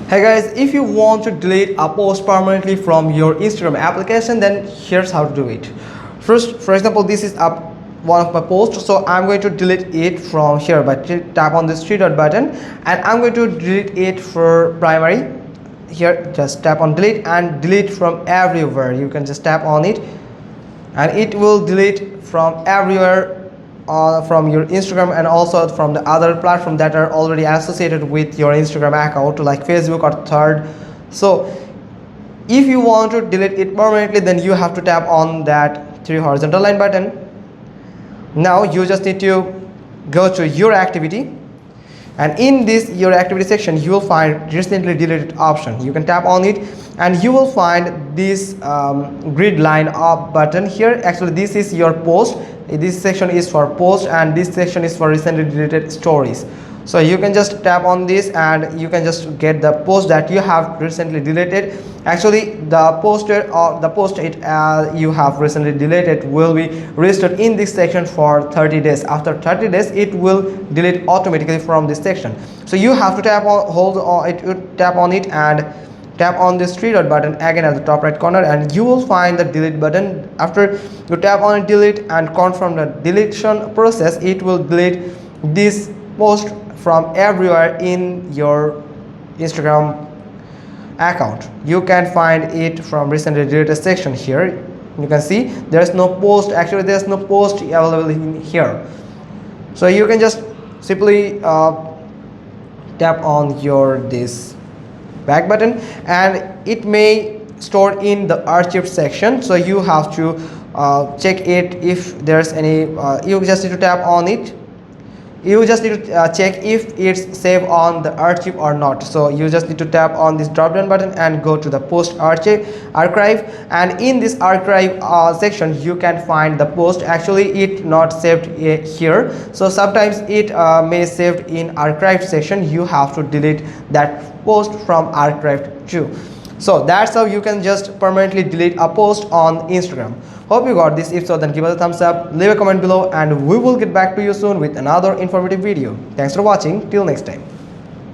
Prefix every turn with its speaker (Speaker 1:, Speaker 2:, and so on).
Speaker 1: Hey guys, if you want to delete a post permanently from your Instagram application, then here's how to do it. First, for example, this is one of my posts, so I'm going to delete it from here by tap on this three dot button, and I'm going to delete it for primary. Here, just tap on delete and delete from everywhere. You can just tap on it, and it will delete from everywhere, from your Instagram and also from the other platform that are already associated with your Instagram account, like Facebook or Third. So if you want to delete it permanently, then you have to tap on that three horizontal line button. Now you just need to go to your activity, and in this your activity section you will find recently deleted option. You can tap on it and you will find this grid line up button here. Actually, this is your post. This section is for post and this section is for recently deleted stories. So you can just tap on this and you can just get the post that you have recently deleted. Actually, the poster or the post you have recently deleted will be restored in this section for 30 days. After 30 days it will delete automatically from this section. So you have to tap on tap on it and tap on this three dot button again at the top right corner, and you will find the delete button. After you tap on it, delete, and confirm the deletion process, it will delete this post from everywhere in your Instagram account. You can find it from recently deleted section here. You can see there's no post. Actually, there's no post available in here. So you can just simply tap on your this back button, and it may store in the archive section. So you have to check it if there's any. You just need to tap on it. You just need to check if it's saved on the archive or not. So you just need to tap on this drop down button and go to the post archive, and in this archive section you can find the post. Actually, it not saved here, so sometimes it may saved in archived section. You have to delete that post from archived too. So that's how you can just permanently delete a post on Instagram. Hope you got this. If so, then give us a thumbs up, leave a comment below, and we will get back to you soon with another informative video. Thanks for watching. Till next time.